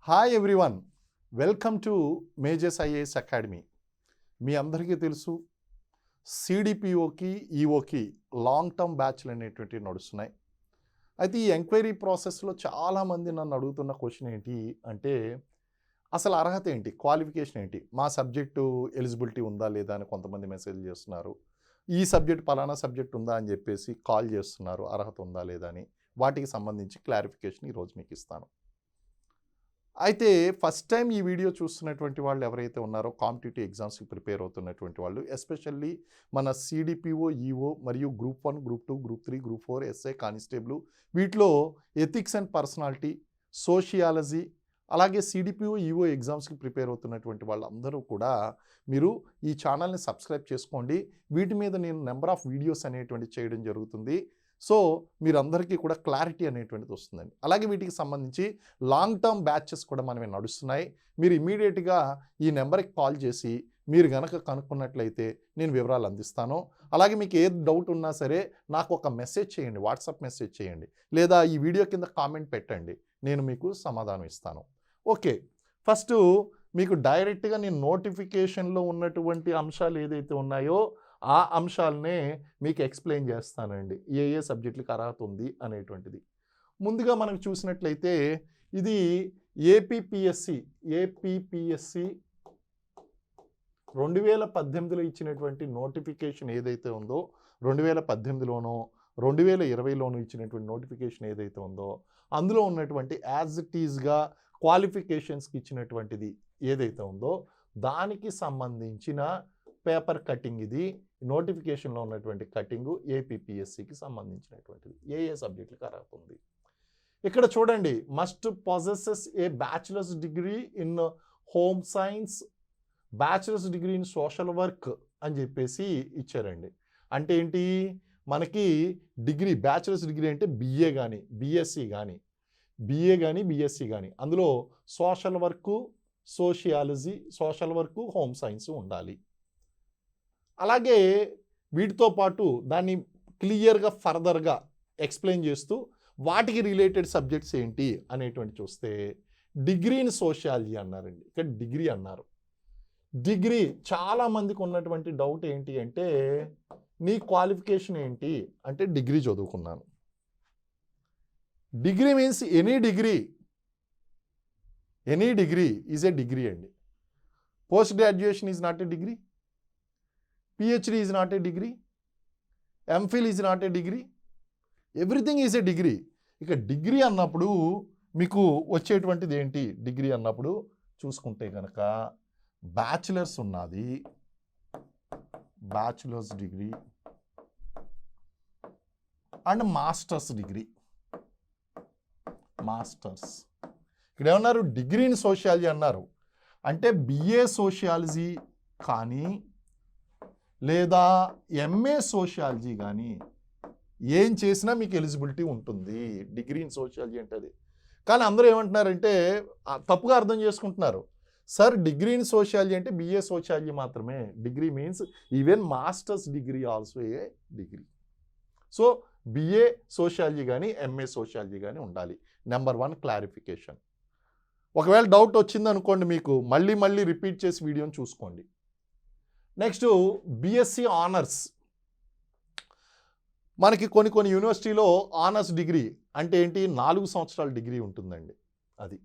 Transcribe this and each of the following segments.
Hi everyone, welcome to Majors IAS Academy. మీ అందరికీ తెలుసు, సిడిపిఓకి ఈఓకి లాంగ్ టర్మ్ బ్యాచ్లు అనేటువంటివి నడుస్తున్నాయి. అయితే ఈ ఎంక్వైరీ ప్రాసెస్లో చాలామంది నన్ను అడుగుతున్న క్వశ్చన్ ఏంటి అంటే, అసలు అర్హత ఏంటి, క్వాలిఫికేషన్ ఏంటి, మా సబ్జెక్టు ఎలిజిబిలిటీ ఉందా లేదా అని కొంతమంది మెసేజ్ చేస్తున్నారు. ఈ సబ్జెక్ట్ పలానా సబ్జెక్ట్ ఉందా అని చెప్పేసి కాల్ చేస్తున్నారు, అర్హత ఉందా లేదా అని. వాటికి సంబంధించి క్లారిఫికేషన్ ఈరోజు మీకు ఇస్తాను. అయితే ఫస్ట్ టైం ఈ వీడియో చూస్తున్నటువంటి వాళ్ళు ఎవరైతే ఉన్నారో, కాంపిటేటివ్ ఎగ్జామ్స్కి ప్రిపేర్ అవుతున్నటువంటి వాళ్ళు, ఎస్పెషల్లీ మన సిడిపిఓ ఈఓ మరియు group 1, group 2, group 3, group 4, SI, constable, వీటిలో ఎథిక్స్ అండ్ పర్సనాలిటీ, సోషియాలజీ, అలాగే సిడిపిఓ ఈఓ ఎగ్జామ్స్కి ప్రిపేర్ అవుతున్నటువంటి వాళ్ళందరూ కూడా మీరు ఈ ఛానల్ని సబ్స్క్రైబ్ చేసుకోండి. వీటి మీద నేను నెంబర్ ఆఫ్ వీడియోస్ అనేటువంటివి చేయడం జరుగుతుంది. సో మీరందరికీ కూడా క్లారిటీ అనేటువంటిది వస్తుందండి. అలాగే వీటికి సంబంధించి లాంగ్ టర్మ్ బ్యాచెస్ కూడా మనమే నడుస్తున్నాయి. మీరు ఇమీడియట్గా ఈ నెంబర్కి కాల్ చేసి మీరు గనక కనుక్కున్నట్లయితే నేను వివరాలు అందిస్తాను. అలాగే మీకు ఏ డౌట్ ఉన్నా సరే నాకు ఒక మెసేజ్ చేయండి, వాట్సాప్ మెసేజ్ చేయండి, లేదా ఈ వీడియో కింద కామెంట్ పెట్టండి, నేను మీకు సమాధానం ఇస్తాను. ఓకే, ఫస్ట్ మీకు డైరెక్ట్గా నేను నోటిఫికేషన్లో ఉన్నటువంటి అంశాలు ఏదైతే ఉన్నాయో ఆ అంశాలనే మీకు ఎక్స్ప్లెయిన్ చేస్తానండి, ఏ ఏ సబ్జెక్టులకు అర్హత ఉంది అనేటువంటిది. ముందుగా మనకు చూసినట్లయితే ఇది ఏపీపీఎస్సి 2018లో ఇచ్చినటువంటి నోటిఫికేషన్ ఏదైతే ఉందో, 2018లోనో 2020లోనూ ఇచ్చినటువంటి నోటిఫికేషన్ ఏదైతే ఉందో అందులో ఉన్నటువంటి యాజ్ ఇట్ ఈజ్గా క్వాలిఫికేషన్స్కి ఇచ్చినటువంటిది ఏదైతే ఉందో దానికి సంబంధించిన పేపర్ కటింగ్. ఇది నోటిఫికేషన్లో ఉన్నటువంటి కటింగు ఏపీపీఎస్సికి సంబంధించినటువంటిది. ఏ ఏ సబ్జెక్టులకు అర్హత ఉంది ఇక్కడ చూడండి. Must possesses A bachelor's degree in home science, bachelors degree in social work అని చెప్పేసి ఇచ్చారండి. అంటే ఏంటి, మనకి డిగ్రీ బ్యాచిలర్స్ డిగ్రీ అంటే బిఏ కానీ బిఎస్సి కానీ బిఎస్సి కానీ అందులో social work, sociology, social work, home science ఉండాలి. అలాగే వీటితో పాటు దాన్ని క్లియర్గా ఫర్దర్గా ఎక్స్ప్లెయిన్ చేస్తూ వాటికి రిలేటెడ్ సబ్జెక్ట్స్ ఏంటి అనేటువంటి చూస్తే డిగ్రీ ఇన్ సోషియాలజీ అన్నారండి. ఇక్కడ డిగ్రీ అన్నారు. డిగ్రీ చాలామందికి ఉన్నటువంటి డౌట్ ఏంటి అంటే, నీ క్వాలిఫికేషన్ ఏంటి అంటే డిగ్రీ చదువుకున్నాను. Degree means any degree is a degree అండి. Post graduation is not a degree, PhD is not a degree, MPhil is not a degree, everything is a degree. ఇక డిగ్రీ అన్నప్పుడు మీకు వచ్చేటువంటిది ఏంటి, డిగ్రీ అన్నప్పుడు చూసుకుంటే కనుక బ్యాచిలర్స్ ఉన్నది, bachelors degree and masters degree. Masters ఇక్కడ ఏమన్నారు, డిగ్రీ ఇన్ సోషియాలజీ అన్నారు. అంటే బిఏ సోషియాలజీ కానీ లేదా ఎంఏ సోషియాలజీ కానీ ఏం చేసినా మీకు ఎలిజిబిలిటీ ఉంటుంది డిగ్రీ ఇన్ సోషియాలజీ అంటే అది. కానీ అందరూ ఏమంటున్నారంటే తప్పుగా అర్థం చేసుకుంటున్నారు. సార్ డిగ్రీ ఇన్ సోషియాలజీ అంటే బిఏ సోషియాలజీ మాత్రమే, degree means even masters degree also a degree. So BA sociology కానీ ఎంఏ సోషియాలజీ కానీ ఉండాలి. Number 1 clarification. ఒకవేళ డౌట్ వచ్చింది అనుకోండి, మీకు మళ్ళీ రిపీట్ చేసి వీడియోని చూసుకోండి. Next BSc honours. మనకి కొన్ని యూనివర్సిటీలో ఆనర్స్ డిగ్రీ అంటే ఏంటి, 4 సంవత్సరాల డిగ్రీ ఉంటుందండి. అది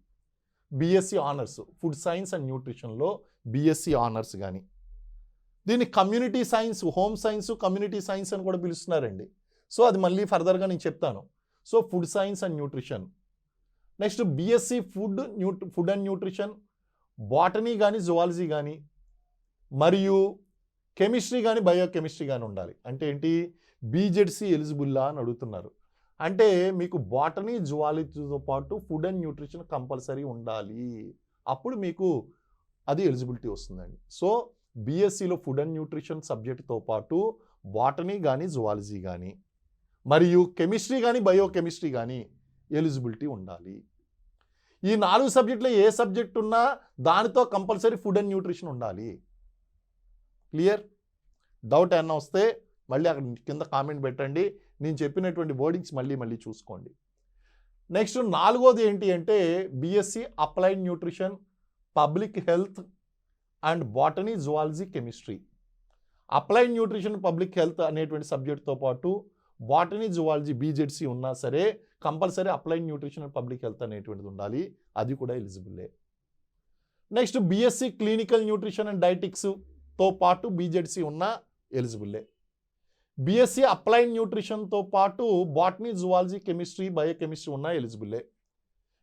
BSc honours. Food science and న్యూట్రిషన్లో బిఎస్సి ఆనర్స్ కానీ, దీన్ని community science, home science, community science అని కూడా పిలుస్తున్నారండి. సో అది మళ్ళీ ఫర్దర్గా నేను చెప్తాను. So food science and nutrition. Next BSc food and nutrition, botany కానీ జువాలజీ కానీ, మరియు కెమిస్ట్రీ కానీ బయోకెమిస్ట్రీ కానీ ఉండాలి. అంటే ఏంటి, బీజెడ్సి ఎలిజిబుల్లా అని అడుగుతున్నారు. అంటే మీకు బాటనీ జువాలజీతో పాటు ఫుడ్ అండ్ న్యూట్రిషన్ కంపల్సరీ ఉండాలి, అప్పుడు మీకు అది ఎలిజిబిలిటీ వస్తుందండి. సో బీఎస్సీలో ఫుడ్ అండ్ న్యూట్రిషన్ సబ్జెక్టుతో పాటు బాటనీ కానీ జువాలజీ కానీ మరియు కెమిస్ట్రీ కానీ బయోకెమిస్ట్రీ కానీ ఎలిజిబిలిటీ ఉండాలి. ఈ 4 సబ్జెక్టులో ఏ సబ్జెక్ట్ ఉన్నా దానితో కంపల్సరీ ఫుడ్ అండ్ న్యూట్రిషన్ ఉండాలి. క్లియర్? డౌట్ ఏమన్నా వస్తే మళ్ళీ అక్కడ కింద కామెంట్ పెట్టండి. నేను చెప్పినటువంటి వర్డింగ్స్ మళ్ళీ చూసుకోండి. నెక్స్ట్ 4వది ఏంటి అంటే BSc applied nutrition, public health and botany, zoology, chemistry. Applied nutrition, public health అనేటువంటి సబ్జెక్ట్తో పాటు బాటనీ, జువాలజీ, బీజెడ్సీ ఉన్నా సరే compulsory applied nutrition and public health అనేటువంటిది ఉండాలి. అది కూడా ఎలిజిబుల్లే. Next BSc clinical nutrition and డైటిక్స్తో పాటు బీజెడ్సీ ఉన్నా ఎలిజిబుల్లే. బీఎస్సీ అప్లైడ్ న్యూట్రిషన్తో పాటు బాటనీ, జువాలజీ, కెమిస్ట్రీ, బయోకెమిస్ట్రీ ఉన్నా ఎలిజిబుల్లే.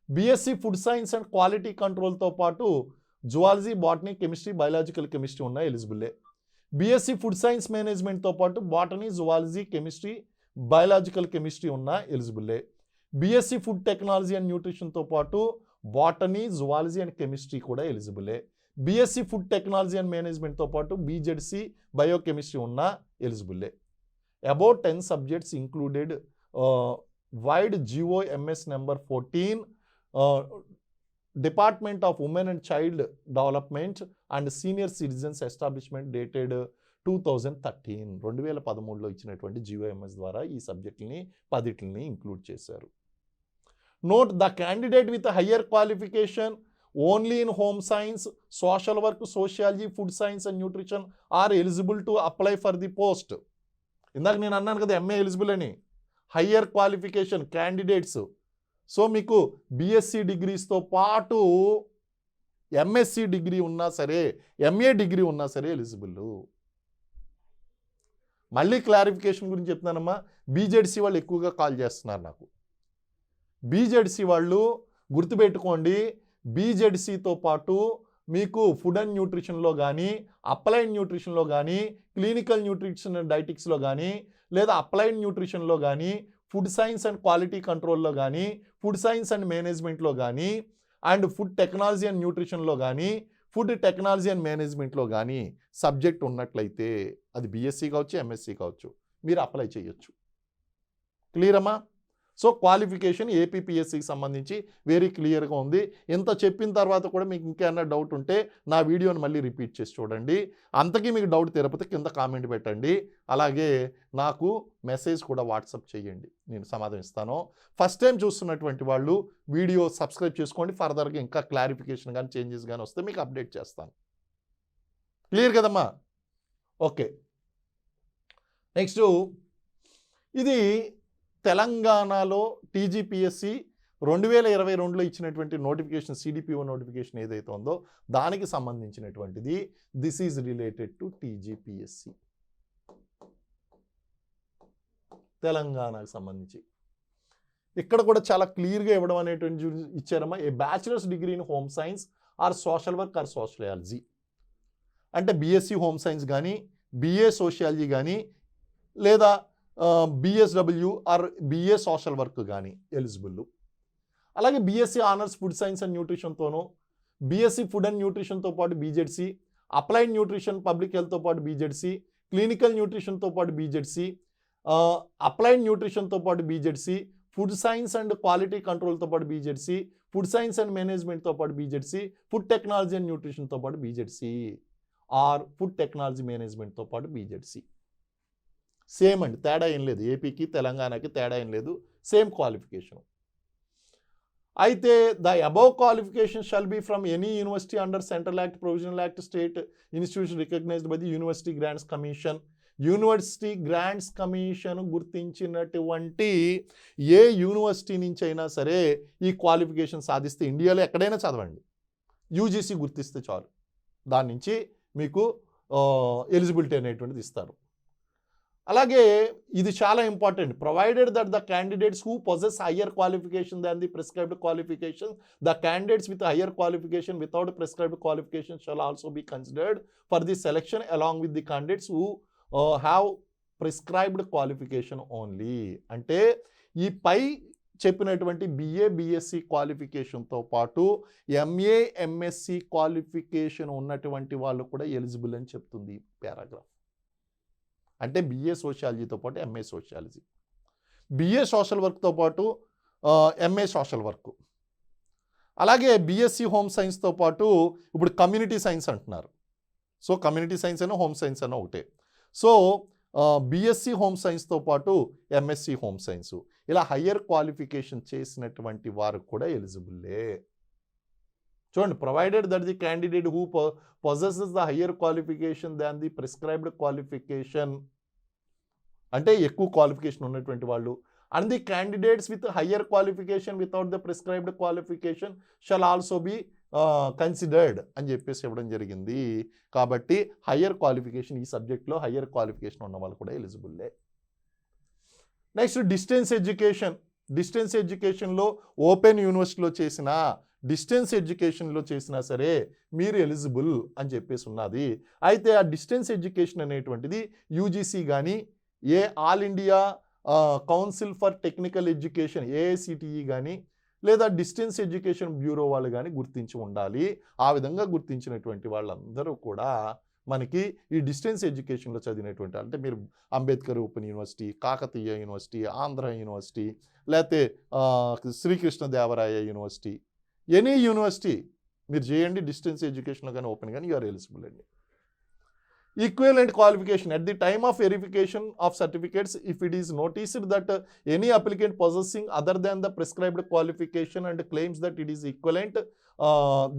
BSc food science and quality కంట్రోల్తో పాటు zoology, botany, chemistry, biological chemistry ఉన్నా ఎలిజిబుల్లే. బీఎస్సీ ఫుడ్ సైన్స్ మేనేజ్మెంట్తో పాటు botany, zoology, chemistry, biological chemistry ఉన్నా ఎలిజిబుల్లే. బీఎస్సీ ఫుడ్ టెక్నాలజీ అండ్ న్యూట్రిషన్తో పాటు బాటనీ, జువాలజీ అండ్ కెమిస్ట్రీ కూడా ఎలిజిబుల్లే. బీఎస్సీ ఫుడ్ టెక్నాలజీ అండ్ మేనేజ్మెంట్తో పాటు బీజెడ్సీ, బయోకెమిస్ట్రీ ఉన్నా ఎలిజిబుల్లే. About 10 subjects included vide GOMS number 14 department of women and child development and senior citizens establishment dated 2013 2013లో ఇచ్చినటువంటి GOMS ద్వారా ఈ సబ్జెక్టులని 10 ఇంక్లూడ్ చేశారు. Note the candidate with higher qualification only in home science, social work, sociology, food science and nutrition are eligible to apply for the post. ఇందాక నేను అన్నాను కదా MA eligible అని. Higher qualification candidates, so మీకు BSc డిగ్రీస్తో పాటు MSc degree ఉన్నా సరే, MA degree ఉన్నా సరే ఎలిజిబుల్. మళ్ళీ క్లారిఫికేషన్ గురించి చెప్తున్నానమ్మా. బీజెడ్సీ వాళ్ళు ఎక్కువగా కాల్ చేస్తున్నారు నాకు. బీజెడ్సీ వాళ్ళు గుర్తుపెట్టుకోండి, బీజెడ్సీతో పాటు మీకు ఫుడ్ అండ్ న్యూట్రిషన్లో కానీ, అప్లైడ్ న్యూట్రిషన్లో కానీ, క్లినికల్ న్యూట్రిషన్ అండ్ డైటిక్స్లో కానీ, లేదా అప్లైడ్ న్యూట్రిషన్లో కానీ, ఫుడ్ సైన్స్ అండ్ క్వాలిటీ కంట్రోల్లో కానీ, ఫుడ్ సైన్స్ అండ్ మేనేజ్మెంట్లో కానీ, అండ్ ఫుడ్ టెక్నాలజీ అండ్ న్యూట్రిషన్లో కానీ, ఫుడ్ టెక్నాలజీ అండ్ మేనేజ్మెంట్లో కానీ సబ్జెక్ట్ ఉన్నట్లయితే అది బీఎస్సీ కావచ్చు, ఎంఎస్సీ కావచ్చు, మీరు అప్లై చేయొచ్చు. క్లియర్ అమ్మా? సో క్వాలిఫికేషన్ ఏపీపీఎస్సీకి సంబంధించి వెరీ క్లియర్గా ఉంది. ఇంత చెప్పిన తర్వాత కూడా మీకు ఇంకేమన్నా డౌట్ ఉంటే నా వీడియోని మళ్ళీ రిపీట్ చేసి చూడండి. అంతకీ మీకు డౌట్ తెరపితే కింద కామెంట్ పెట్టండి. అలాగే నాకు మెసేజ్ కూడా వాట్సాప్ చేయండి, నేను సమాధానం ఇస్తాను. ఫస్ట్ టైం చూస్తున్నటువంటి వాళ్ళు వీడియో సబ్స్క్రైబ్ చేసుకోండి. ఫర్దర్గా ఇంకా క్లారిఫికేషన్ కానీ చేంజెస్ కానీ వస్తే మీకు అప్డేట్ చేస్తాను. క్లియర్ కదమ్మా? ఓకే. నెక్స్ట్ ఇది తెలంగాణలో టీజీపీఎస్సీ 2022లో ఇచ్చినటువంటి నోటిఫికేషన్, సిడిపిఓ నోటిఫికేషన్ ఏదైతే ఉందో దానికి సంబంధించినటువంటిది. This is related to TGPSC తెలంగాణకు సంబంధించి. ఇక్కడ కూడా చాలా క్లియర్గా ఇవ్వడం అనేటువంటి ఇచ్చారమ్మా. A bachelor's degree in home science or social work or sociology, అంటే బీఎస్సీ హోమ్ సైన్స్ కానీ, బిఏ సోషియాలజీ కానీ, లేదా BSW or BA social work కానీ ఎలిజిబుల్. అలాగే BSc honours food science and న్యూట్రిషన్తోనూ, బీఎస్సీ ఫుడ్ అండ్ న్యూట్రిషన్తో పాటు బీజెడ్సీ, అప్లైడ్ న్యూట్రిషన్ పబ్లిక్ హెల్త్తో పాటు బీజెడ్సీ, క్లినికల్ న్యూట్రిషన్తో పాటు బీజెడ్సీ, అప్లైడ్ న్యూట్రిషన్తో పాటు BZC, food science and quality కంట్రోల్తో పాటు బీజెడ్సీ, ఫుడ్ సైన్స్ అండ్ మేనేజ్మెంట్తో పాటు బీజెడ్సీ, ఫుడ్ టెక్నాలజీ అండ్ న్యూట్రిషన్తో పాటు బీజెడ్సీ ఆర్ ఫుడ్ టెక్నాలజీ మేనేజ్మెంట్తో పాటు బీజెడ్సీ. సేమ్ అండి, తేడా ఏం లేదు. ఏపీకి తెలంగాణకి తేడా ఏం లేదు, సేమ్ క్వాలిఫికేషన్. అయితే the above qualification shall be from any university under central act, provisional act, state institution recognized by the university grants commission. University grants commission గుర్తించినటువంటి ఏ యూనివర్సిటీ నుంచి అయినా సరే ఈ క్వాలిఫికేషన్ సాధిస్తే, ఇండియాలో ఎక్కడైనా చదవండి, యూజీసీ గుర్తిస్తే చాలు, దాని నుంచి మీకు ఎలిజిబిలిటీ అనేటువంటిది ఇస్తారు. అలాగే ఇది చాలా important. Provided that the candidates who possess higher qualification than the prescribed qualification, the candidates with higher qualification without prescribed qualification shall also be considered for the selection along with the candidates who have prescribed qualification only. అంటే ఈ పై చెప్పినటువంటి BA BSc క్వాలిఫికేషన్తో పాటు MA MSc qualification ఉన్నటువంటి వాళ్ళు కూడా eligible అని చెప్తుంది ఈ పారాగ్రాఫ్. అంటే బిఏ సోషియాలజీతో పాటు ఎంఏ సోషియాలజీ, బిఏ సోషల్ వర్క్తో పాటు ఎంఏ సోషల్ వర్క్, అలాగే బిఎస్సి హోమ్ సైన్స్తో పాటు ఇప్పుడు కమ్యూనిటీ సైన్స్ అంటున్నారు. సో కమ్యూనిటీ సైన్స్ అయినా హోమ్ సైన్స్ అయినా ఒకటే. సో బిఎస్సి హోమ్ సైన్స్తో పాటు ఎంఎస్సి హోమ్ సైన్స్, ఇలా హయ్యర్ క్వాలిఫికేషన్ చేసినటువంటి వారు కూడా ఎలిజిబుల్లే. చూడండి, provided that the candidate who possesses the higher qualification than the prescribed qualification, అంటే ఎక్కువ క్వాలిఫికేషన్ ఉన్నటువంటి వాళ్ళు, and the candidates with higher qualification without the prescribed qualification shall also be considered అని చెప్పేసి ఇవ్వడం జరిగింది. కాబట్టి హయ్యర్ క్వాలిఫికేషన్, ఈ సబ్జెక్ట్లో హయ్యర్ క్వాలిఫికేషన్ ఉన్న వాళ్ళు కూడా ఎలిజిబుల్లే. Next distance education. డిస్టెన్స్ ఎడ్యుకేషన్లో ఓపెన్ యూనివర్సిటీలో చేసినా, డిస్టెన్స్ ఎడ్యుకేషన్లో చేసినా సరే మీరు ఎలిజిబుల్ అని చెప్పేసి ఉన్నది. అయితే ఆ డిస్టెన్స్ ఎడ్యుకేషన్ అనేటువంటిది యూజీసీ కానీ, all India council for technical education AICTE కానీ, లేదా డిస్టెన్స్ ఎడ్యుకేషన్ బ్యూరో వాళ్ళు కానీ గుర్తించి ఉండాలి. ఆ విధంగా గుర్తించినటువంటి వాళ్ళందరూ కూడా మనకి ఈ డిస్టెన్స్ ఎడ్యుకేషన్లో చదివినటువంటి, అంటే మీరు Ambedkar open university, Kakatiya university, Andhra university, లేకపోతే శ్రీకృష్ణదేవరాయ యూనివర్సిటీ, ఎనీ యూనివర్సిటీ మీరు చేయండి, డిస్టెన్స్ ఎడ్యుకేషన్లో కానీ ఓపెన్ కానీ యూఆర్ ఎలిజిబుల్ అండి. Equivalent qualification at the time of verification of certificates, if it is noticed that any applicant possessing other than the prescribed qualification and claims that it is equivalent,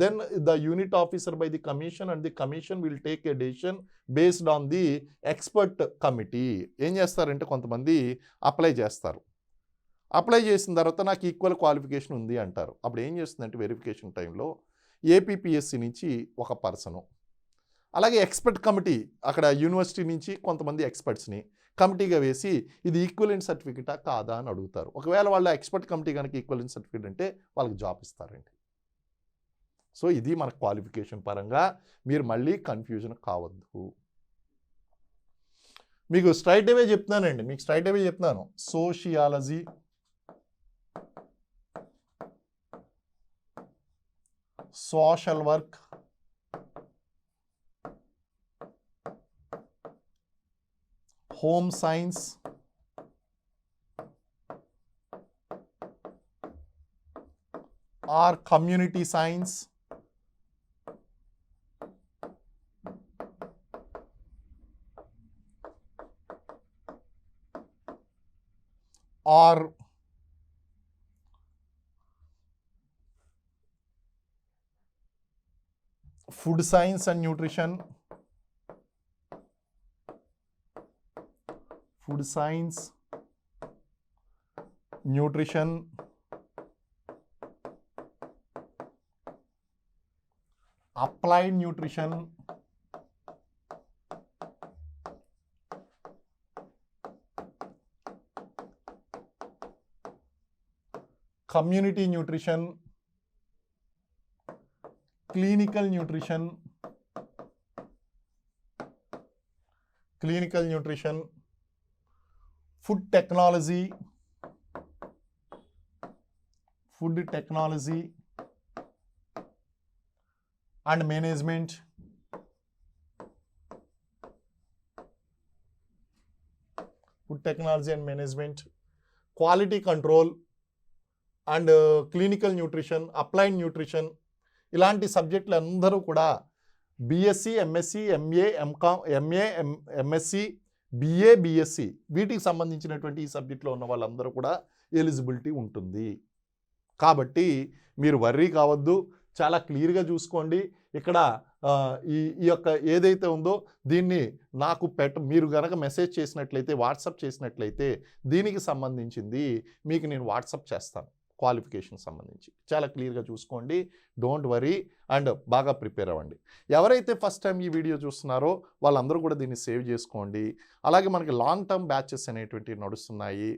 then the unit officer by the commission and the commission will take a decision based on the expert committee. ఏం చేస్తారంటే కొంతమంది apply చేస్తారు. Apply చేసిన తర్వాత నాకు equal qualification ఉంది అంటారు. అప్పుడు ఏం చేస్తుందంటే వెరిఫికేషన్ టైంలో APPSC నుంచి ఒక పర్సను, అలాగే ఎక్స్పర్ట్ కమిటీ, అక్కడ యూనివర్సిటీ నుంచి కొంతమంది ఎక్స్పర్ట్స్ని కమిటీగా వేసి ఇది ఈక్వలెంట్ సర్టిఫికేటా కాదా అని అడుగుతారు. ఒకవేళ వాళ్ళ ఎక్స్పర్ట్ కమిటీ కనుక ఈక్వలెంట్ సర్టిఫికేట్ అంటే వాళ్ళకి జాబ్ ఇస్తారండి. సో ఇది మన క్వాలిఫికేషన్ పరంగా, మీరు మళ్ళీ కన్ఫ్యూజన్ కావద్దు. మీకు స్ట్రైట్ అవే చెప్తున్నానండి, మీకు స్ట్రైట్ అవే చెప్తున్నాను. Sociology, social work, home science, or community science, or food science and nutrition, food science, nutrition, applied nutrition, community nutrition, clinical nutrition, food technology, and management, quality control and clinical nutrition, applied nutrition, ఇలాంటి సబ్జెక్టులు అందరూ కూడా BSc, MSc, MA, MCom, MA, MSc, BA, BSc వీటికి సంబంధించినటువంటి ఈ సబ్జెక్టులో ఉన్న వాళ్ళందరూ కూడా ఎలిజిబిలిటీ ఉంటుంది. కాబట్టి మీరు వర్రీ కావద్దు, చాలా క్లియర్గా చూసుకోండి. ఇక్కడ ఈ యొక్క ఏదైతే ఉందో దీన్ని నాకు మీరు కనుక మెసేజ్ చేసినట్లయితే, వాట్సాప్ చేసినట్లయితే దీనికి సంబంధించింది మీకు నేను వాట్సాప్ చేస్తాను. క్వాలిఫికేషన్ సంబంధించి చాలా క్లియర్గా చూసుకోండి. డోంట్ వరీ అండ్ బాగా ప్రిపేర్ అవ్వండి. ఎవరైతే ఫస్ట్ టైం ఈ వీడియో చూస్తున్నారో వాళ్ళందరూ కూడా దీన్ని సేవ్ చేసుకోండి. అలాగే మనకి లాంగ్ టర్మ్ బ్యాచెస్ అనేటువంటివి నడుస్తున్నాయి.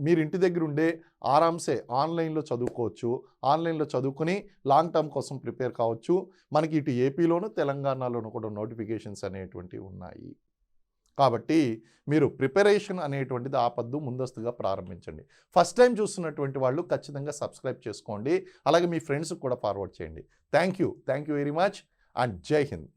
మీరు ఇంటి దగ్గర ఉండే ఆరామ్సే ఆన్లైన్లో చదువుకోవచ్చు. ఆన్లైన్లో చదువుకుని లాంగ్ టర్మ్ కోసం ప్రిపేర్ కావచ్చు. మనకి ఇటు ఏపీలోను తెలంగాణలోను కూడా నోటిఫికేషన్స్ అనేటువంటివి ఉన్నాయి. కాబట్టి మీరు ప్రిపరేషన్ అనేటువంటిది ఆపద్దు, ముందస్తుగా ప్రారంభించండి. ఫస్ట్ టైం చూస్తున్నటువంటి వాళ్ళు ఖచ్చితంగా సబ్స్క్రైబ్ చేసుకోండి. అలాగే మీ ఫ్రెండ్స్కి కూడా ఫార్వర్డ్ చేయండి. Thank you very much and జై హింద్.